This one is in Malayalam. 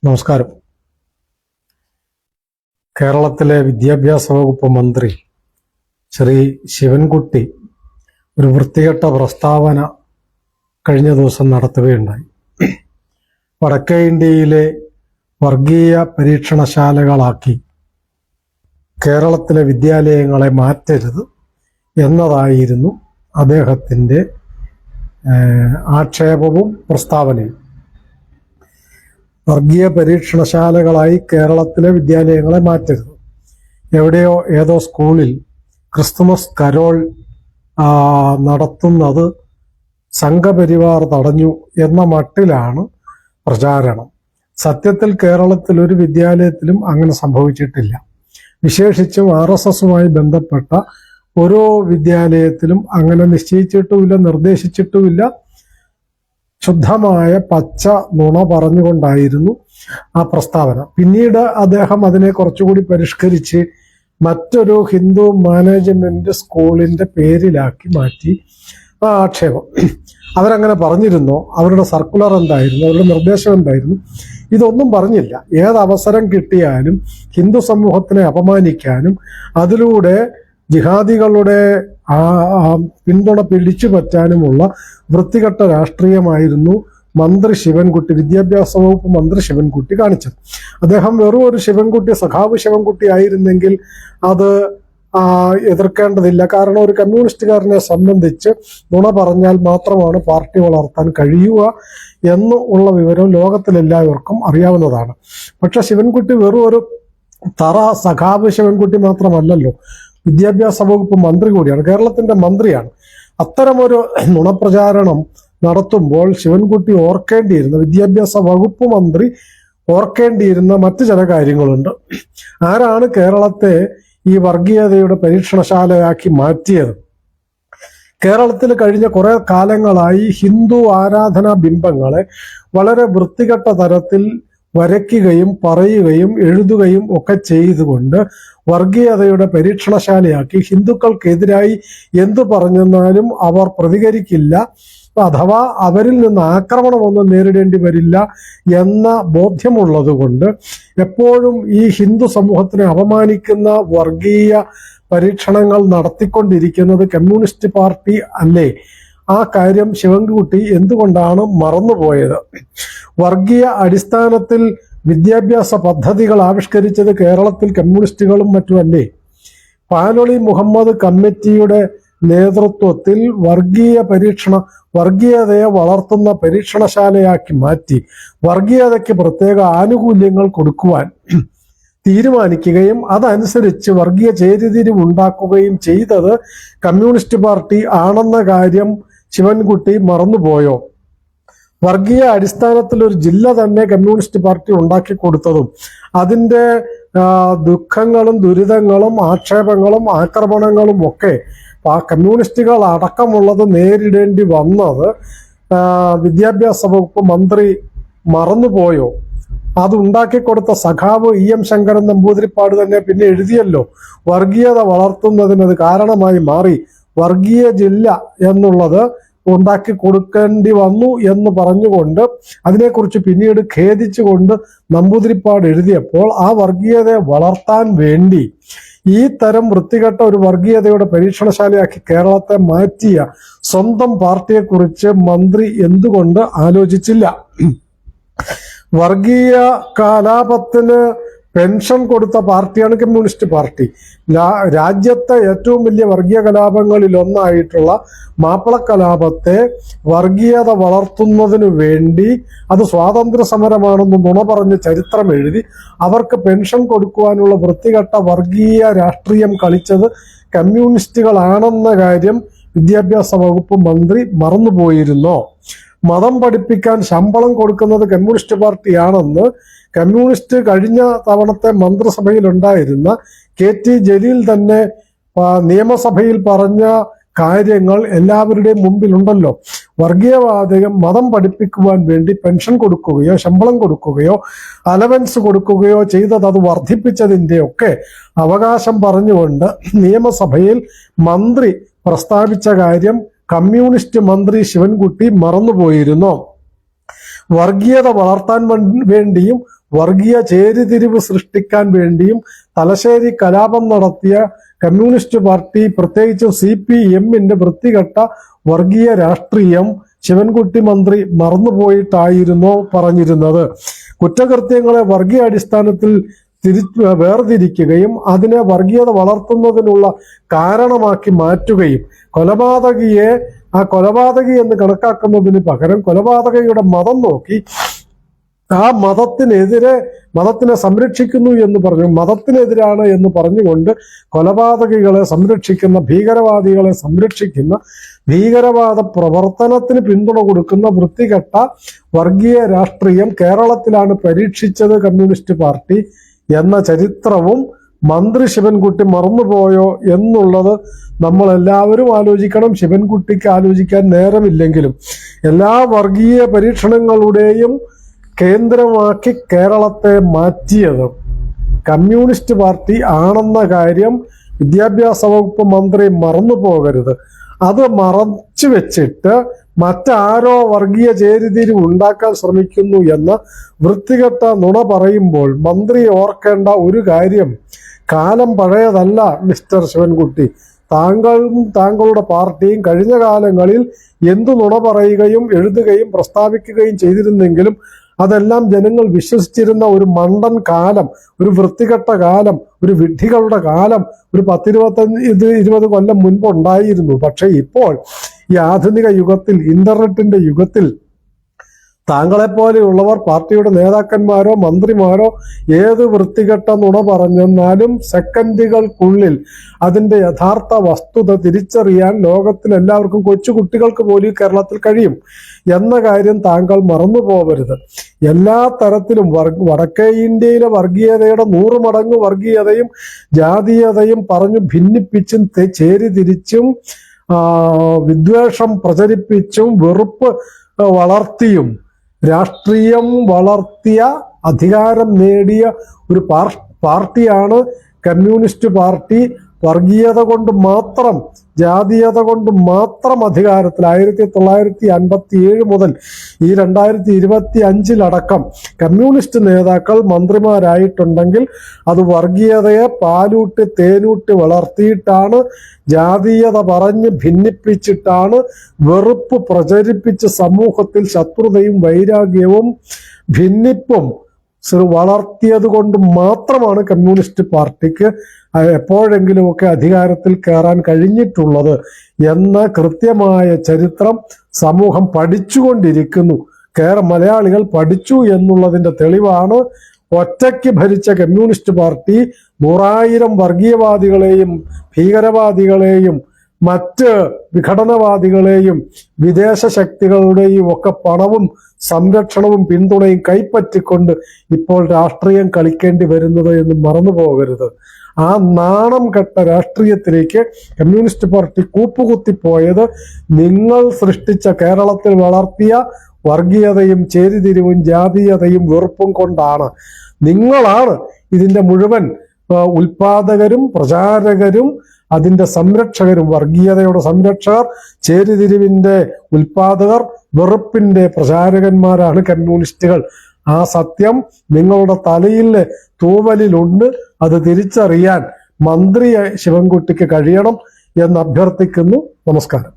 നമസ്കാരം. കേരളത്തിലെ വിദ്യാഭ്യാസ വകുപ്പ് മന്ത്രി ശ്രീ ശിവൻകുട്ടി ഒരു വൃത്തികെട്ട പ്രസ്താവന കഴിഞ്ഞ ദിവസം നടത്തുകയുണ്ടായി. വടക്കേ ഇന്ത്യയിലെ വർഗീയ പരീക്ഷണശാലകളാക്കി കേരളത്തിലെ വിദ്യാലയങ്ങളെ മാറ്റരുത് എന്നതായിരുന്നു അദ്ദേഹത്തിൻ്റെ ആക്ഷേപവും പ്രസ്താവനയും. വർഗീയ പരീക്ഷണശാലകളായി കേരളത്തിലെ വിദ്യാലയങ്ങളെ മാറ്റരുത്. എവിടെയോ ഏതോ സ്കൂളിൽ ക്രിസ്തുമസ് കരോൾ നടത്തുന്നത് സംഘപരിവാർ തടഞ്ഞു എന്ന മട്ടിലാണ് പ്രചാരണം. സത്യത്തിൽ കേരളത്തിൽ ഒരു വിദ്യാലയത്തിലും അങ്ങനെ സംഭവിച്ചിട്ടില്ല. വിശേഷിച്ചും RSSുമായി ബന്ധപ്പെട്ട ഓരോ വിദ്യാലയത്തിലും അങ്ങനെ നിശ്ചയിച്ചിട്ടുമില്ല, നിർദ്ദേശിച്ചിട്ടുമില്ല. ശുദ്ധമായ പച്ച നുണ പറഞ്ഞുകൊണ്ടായിരുന്നു ആ പ്രസ്താവന. പിന്നീട് അദ്ദേഹം അതിനെ കുറച്ചുകൂടി പരിഷ്കരിച്ച് മറ്റൊരു ഹിന്ദു മാനേജ്മെന്റ് സ്കൂളിന്റെ പേരിലാക്കി മാറ്റി ആ ആക്ഷേപം. അവരങ്ങനെ പറഞ്ഞിരുന്നോ? അവരുടെ സർക്കുലർ എന്തായിരുന്നു? അവരുടെ നിർദ്ദേശം എന്തായിരുന്നു? ഇതൊന്നും പറഞ്ഞില്ല. ഏതവസരം കിട്ടിയാലും ഹിന്ദു സമൂഹത്തിനെ അപമാനിക്കാനും അതിലൂടെ ജിഹാദികളുടെ പിന്തുണ പിടിച്ചു പറ്റാനുമുള്ള വൃത്തികെട്ട രാഷ്ട്രീയമായിരുന്നു മന്ത്രി ശിവൻകുട്ടി, വിദ്യാഭ്യാസ വകുപ്പ് മന്ത്രി ശിവൻകുട്ടി കാണിച്ചത്. അദ്ദേഹം വെറും ഒരു ശിവൻകുട്ടി, സഖാവ് ശിവൻകുട്ടി ആയിരുന്നെങ്കിൽ അത് എതിർക്കേണ്ടതില്ല. കാരണം ഒരു കമ്മ്യൂണിസ്റ്റുകാരനെ സംബന്ധിച്ച് നുണ പറഞ്ഞാൽ മാത്രമാണ് പാർട്ടി വളർത്താൻ കഴിയുക എന്നുള്ള വിവരം ലോകത്തിലെല്ലാവർക്കും അറിയാവുന്നതാണ്. പക്ഷെ ശിവൻകുട്ടി വെറും ഒരു തറ സഖാവ് ശിവൻകുട്ടി മാത്രമല്ലല്ലോ, വിദ്യാഭ്യാസ വകുപ്പ് മന്ത്രി കൂടിയാണ്, കേരളത്തിന്റെ മന്ത്രിയാണ്. അത്തരമൊരു നുണപ്രചാരണം നടത്തുമ്പോൾ ശിവൻകുട്ടി ഓർക്കേണ്ടിയിരുന്ന, വിദ്യാഭ്യാസ വകുപ്പ് മന്ത്രി ഓർക്കേണ്ടിയിരുന്ന മറ്റു ചില കാര്യങ്ങളുണ്ട്. ആരാണ് കേരളത്തെ ഈ വർഗീയതയുടെ പരീക്ഷണശാലയാക്കി മാറ്റിയത്? കേരളത്തിൽ കഴിഞ്ഞ കുറെ കാലങ്ങളായി ഹിന്ദു ആരാധനാ ബിംബങ്ങളെ വളരെ വൃത്തികെട്ട തരത്തിൽ വരയ്ക്കുകയും പറയുകയും എഴുതുകയും ഒക്കെ ചെയ്തുകൊണ്ട് വർഗീയതയുടെ പരീക്ഷണശാലയാക്കി ഹിന്ദുക്കൾക്കെതിരായി എന്തു പറഞ്ഞെന്നാലും അവർ പ്രതികരിക്കില്ല, അഥവാ അവരിൽ നിന്ന് ആക്രമണമൊന്നും നേരിടേണ്ടി വരില്ല എന്ന ബോധ്യമുള്ളത് കൊണ്ട് എപ്പോഴും ഈ ഹിന്ദു സമൂഹത്തിനെ അപമാനിക്കുന്ന വർഗീയ പരീക്ഷണങ്ങൾ നടത്തിക്കൊണ്ടിരിക്കുന്നത് കമ്മ്യൂണിസ്റ്റ് പാർട്ടി അല്ലേ? ആ കാര്യം ശിവൻകുട്ടി എന്തുകൊണ്ടാണ് മറന്നുപോയത്? വർഗീയ അടിസ്ഥാനത്തിൽ വിദ്യാഭ്യാസ പദ്ധതികൾ ആവിഷ്കരിച്ചത് കേരളത്തിൽ കമ്മ്യൂണിസ്റ്റുകളും മറ്റുമല്ലേ? പാനൊളി മുഹമ്മദ് കമ്മിറ്റിയുടെ നേതൃത്വത്തിൽ വർഗീയതയെ വളർത്തുന്ന പരീക്ഷണശാലയാക്കി മാറ്റി വർഗീയതയ്ക്ക് പ്രത്യേക ആനുകൂല്യങ്ങൾ കൊടുക്കുവാൻ തീരുമാനിക്കുകയും അതനുസരിച്ച് വർഗീയ ചേരിതിരിവ് ഉണ്ടാക്കുകയും ചെയ്തത് കമ്മ്യൂണിസ്റ്റ് പാർട്ടി ആണെന്ന കാര്യം ശിവൻകുട്ടി മറന്നുപോയോ? വർഗീയ അടിസ്ഥാനത്തിൽ ഒരു ജില്ല തന്നെ കമ്മ്യൂണിസ്റ്റ് പാർട്ടി ഉണ്ടാക്കി കൊടുത്തതും അതിൻ്റെ ദുഃഖങ്ങളും ദുരിതങ്ങളും ആക്ഷേപങ്ങളും ആക്രമണങ്ങളും ഒക്കെ കമ്മ്യൂണിസ്റ്റുകൾ അടക്കമുള്ളത് നേരിടേണ്ടി വന്നത് വിദ്യാഭ്യാസ വകുപ്പ് മന്ത്രി മറന്നുപോയോ? അത് ഉണ്ടാക്കിക്കൊടുത്ത സഖാവ് EM ശങ്കരൻ നമ്പൂതിരിപ്പാട് തന്നെ പിന്നെ എഴുതിയല്ലോ, വർഗീയത വളർത്തുന്നതിനത് കാരണമായി മാറി, വർഗീയ ജില്ല എന്നുള്ളത് ഉണ്ടാക്കി കൊടുക്കേണ്ടി വന്നു എന്ന് പറഞ്ഞുകൊണ്ട് അതിനെക്കുറിച്ച് പിന്നീട് ഖേദിച്ചുകൊണ്ട് നമ്പൂതിരിപ്പാട് എഴുതിയപ്പോൾ ആ വർഗീയതയെ വളർത്താൻ വേണ്ടി ഈ തരം വൃത്തികെട്ട ഒരു വർഗീയതയുടെ പരീക്ഷണശാലയാക്കി കേരളത്തെ മാറ്റിയ സ്വന്തം പാർട്ടിയെക്കുറിച്ച് മന്ത്രി എന്തുകൊണ്ട് ആലോചിച്ചില്ല? വർഗീയ കലാപത്തിന് പെൻഷൻ കൊടുത്ത പാർട്ടിയാണ് കമ്മ്യൂണിസ്റ്റ് പാർട്ടി. രാജ്യത്തെ ഏറ്റവും വലിയ വർഗീയ കലാപങ്ങളിൽ ഒന്നായിട്ടുള്ള മാപ്പിള കലാപത്തെ വർഗീയത വളർത്തുന്നതിനു വേണ്ടി അത് സ്വാതന്ത്ര്യ സമരമാണെന്ന് നുണ പറഞ്ഞ് ചരിത്രം എഴുതി അവർക്ക് പെൻഷൻ കൊടുക്കുവാനുള്ള വൃത്തികെട്ട വർഗീയ രാഷ്ട്രീയം കളിച്ചത് കമ്മ്യൂണിസ്റ്റുകളാണെന്ന കാര്യം വിദ്യാഭ്യാസ വകുപ്പ് മന്ത്രി മറന്നുപോയിരുന്നോ? മതം പഠിപ്പിക്കാൻ ശമ്പളം കൊടുക്കുന്നത് കമ്മ്യൂണിസ്റ്റ് പാർട്ടിയാണെന്ന് കമ്മ്യൂണിസ്റ്റ് കഴിഞ്ഞ തവണത്തെ മന്ത്രിസഭയിലുണ്ടായിരുന്ന KT ജലീൽ തന്നെ നിയമസഭയിൽ പറഞ്ഞ കാര്യങ്ങൾ എല്ലാവരുടെയും മുമ്പിലുണ്ടല്ലോ. വർഗീയവാദികൾ മതം പഠിപ്പിക്കുവാൻ വേണ്ടി പെൻഷൻ കൊടുക്കുകയോ ശമ്പളം കൊടുക്കുകയോ അലവൻസ് കൊടുക്കുകയോ ചെയ്തത് അത് വർദ്ധിപ്പിച്ചതിൻ്റെ ഒക്കെ അവകാശം പറഞ്ഞുകൊണ്ട് നിയമസഭയിൽ മന്ത്രി പ്രസ്താവിച്ച കാര്യം കമ്മ്യൂണിസ്റ്റ് മന്ത്രി ശിവൻകുട്ടി മറന്നുപോയിരുന്നോ? വർഗീയത വളർത്താൻ വേണ്ടിയും വർഗീയ ചേരിതിരിവ് സൃഷ്ടിക്കാൻ വേണ്ടിയും തലശ്ശേരി കലാപം നടത്തിയ കമ്മ്യൂണിസ്റ്റ് പാർട്ടി, പ്രത്യേകിച്ചും CPM-ന്റെ വൃത്തികെട്ട വർഗീയ രാഷ്ട്രീയം ശിവൻകുട്ടി മന്ത്രി മറന്നുപോയിട്ടായിരുന്നോ പറഞ്ഞിരുന്നത്? കുറ്റകൃത്യങ്ങളെ വർഗീയ അടിസ്ഥാനത്തിൽ വേർതിരിക്കുകയും അതിനെ വർഗീയത വളർത്തുന്നതിനുള്ള കാരണമാക്കി മാറ്റുകയും ആ കൊലപാതകി എന്ന് കണക്കാക്കുന്നതിന് പകരം കൊലപാതകയുടെ മതം നോക്കി ആ മതത്തിനെ സംരക്ഷിക്കുന്നു എന്ന് പറഞ്ഞു, മതത്തിനെതിരാണ് എന്ന് പറഞ്ഞുകൊണ്ട് കൊലപാതകികളെ സംരക്ഷിക്കുന്ന, ഭീകരവാദികളെ സംരക്ഷിക്കുന്ന, ഭീകരവാദ പ്രവർത്തനത്തിന് പിന്തുണ കൊടുക്കുന്ന വൃത്തികെട്ട വർഗീയ രാഷ്ട്രീയം കേരളത്തിലാണ് പരീക്ഷിച്ചത് കമ്മ്യൂണിസ്റ്റ് പാർട്ടി എന്ന ചരിത്രവും മന്ത്രി ശിവൻകുട്ടി മറന്നുപോയോ എന്നുള്ളത് നമ്മൾ എല്ലാവരും ആലോചിക്കണം. ശിവൻകുട്ടിക്ക് ആലോചിക്കാൻ നേരമില്ലെങ്കിലും എല്ലാ വർഗീയ പരീക്ഷണങ്ങളുടെയും കേന്ദ്രമാക്കി കേരളത്തെ മാറ്റിയത് കമ്മ്യൂണിസ്റ്റ് പാർട്ടി ആണെന്ന കാര്യം വിദ്യാഭ്യാസ വകുപ്പ് മന്ത്രി മറന്നു പോകരുത്. അത് മറച്ചു വെച്ചിട്ട് മറ്റാരോ വർഗീയ ചേരിതിരിവ് ഉണ്ടാക്കാൻ ശ്രമിക്കുന്നു എന്ന വൃത്തികെട്ട നുണ പറയുമ്പോൾ മന്ത്രി ഓർക്കേണ്ട ഒരു കാര്യം, കാലം പഴയതല്ല മിസ്റ്റർ ശിവൻകുട്ടി. താങ്കളും താങ്കളുടെ പാർട്ടിയും കഴിഞ്ഞ കാലങ്ങളിൽ എന്തു നുണ പറയുകയും എഴുതുകയും പ്രസ്താവിക്കുകയും ചെയ്തിരുന്നെങ്കിലും അതെല്ലാം ജനങ്ങൾ വിശ്വസിച്ചിരുന്ന ഒരു മണ്ടൻ കാലം, ഒരു വൃത്തികെട്ട കാലം, ഒരു വിഡ്ഢികളുടെ കാലം ഒരു 10-20 കൊല്ലം മുൻപ് ഉണ്ടായിരുന്നു. പക്ഷെ ഇപ്പോൾ ഈ ആധുനിക യുഗത്തിൽ, ഇന്റർനെറ്റിന്റെ യുഗത്തിൽ താങ്കളെപ്പോലെയുള്ളവർ പാർട്ടിയുടെ നേതാക്കന്മാരോ മന്ത്രിമാരോ ഏത് വൃത്തികെട്ട നുണ പറഞ്ഞെന്നാലും സെക്കൻഡുകൾക്കുള്ളിൽ അതിന്റെ യഥാർത്ഥ വസ്തുത തിരിച്ചറിയാൻ ലോകത്തിലെല്ലാവർക്കും, കൊച്ചുകുട്ടികൾക്ക് പോലും കേരളത്തിൽ കഴിയും എന്ന കാര്യം താങ്കൾ മറന്നു പോകരുത്. എല്ലാ തരത്തിലും വടക്കേ ഇന്ത്യയിലെ വർഗീയതയുടെ 100 മടങ്ങ് വർഗീയതയും ജാതീയതയും പറഞ്ഞു ഭിന്നിപ്പിച്ചും ചേരിതിരിച്ചും വിദ്വേഷം പ്രചരിപ്പിച്ചും വെറുപ്പ് വളർത്തിയും രാഷ്ട്രീയം വളർത്തിയ അധികാരം നേടിയ ഒരു പാർട്ടിയാണ് കമ്മ്യൂണിസ്റ്റ് പാർട്ടി. വർഗീയത കൊണ്ട് മാത്രം, ജാതീയത കൊണ്ട് മാത്രം അധികാരത്തിൽ 1957 മുതൽ ഈ 2025 കമ്മ്യൂണിസ്റ്റ് നേതാക്കൾ മന്ത്രിമാരായിട്ടുണ്ടെങ്കിൽ അത് വർഗീയതയെ പാലൂട്ടി തേനൂട്ടി വളർത്തിയിട്ടാണ്, ജാതീയത പറഞ്ഞ് ഭിന്നിപ്പിച്ചിട്ടാണ്, വെറുപ്പ് പ്രചരിപ്പിച്ച് സമൂഹത്തിൽ ശത്രുതയും വൈരാഗ്യവും ഭിന്നിപ്പും വളർത്തിയത് കൊണ്ട് മാത്രമാണ് കമ്മ്യൂണിസ്റ്റ് പാർട്ടിക്ക് എപ്പോഴെങ്കിലുമൊക്കെ അധികാരത്തിൽ കയറാൻ കഴിഞ്ഞിട്ടുള്ളത് എന്ന കൃത്യമായ ചരിത്രം സമൂഹം പഠിച്ചുകൊണ്ടിരിക്കുന്നു. മലയാളികൾ പഠിച്ചു എന്നുള്ളതിന്റെ തെളിവാണ് ഒറ്റയ്ക്ക് ഭരിച്ച കമ്മ്യൂണിസ്റ്റ് പാർട്ടി 100,000 വർഗീയവാദികളെയും ഭീകരവാദികളെയും മറ്റ് വിഘടനവാദികളെയും വിദേശ ശക്തികളുടെയും ഒക്കെ പണവും സംരക്ഷണവും പിന്തുണയും കൈപ്പറ്റിക്കൊണ്ട് ഇപ്പോൾ രാഷ്ട്രീയം കളിക്കേണ്ടി വരുന്നത് എന്ന് മറന്നു പോകരുത്. ആ നാണം കെട്ട രാഷ്ട്രീയത്തിലേക്ക് കമ്മ്യൂണിസ്റ്റ് പാർട്ടി കൂപ്പുകുത്തിപ്പോയത് നിങ്ങൾ സൃഷ്ടിച്ച, കേരളത്തിൽ വളർത്തിയ വർഗീയതയും ചേരിതിരിവും ജാതീയതയും വെറുപ്പും കൊണ്ടാണ്. നിങ്ങളാണ് ഇതിന്റെ മുഴുവൻ ഉൽപാദകരും പ്രചാരകരും അതിന്റെ സംരക്ഷകരും. വർഗീയതയുടെ സംരക്ഷകർ, ചേരിതിരിവിന്റെ ഉൽപാദകർ, വെറുപ്പിന്റെ പ്രചാരകന്മാരാണ് കമ്മ്യൂണിസ്റ്റുകൾ. ആ സത്യം നിങ്ങളുടെ തലയിലെ തൂവലിലുണ്ട്. അത് തിരിച്ചറിയാൻ മന്ത്രി ശിവൻകുട്ടിക്ക് കഴിയണം എന്ന് അഭ്യർത്ഥിക്കുന്നു. നമസ്കാരം.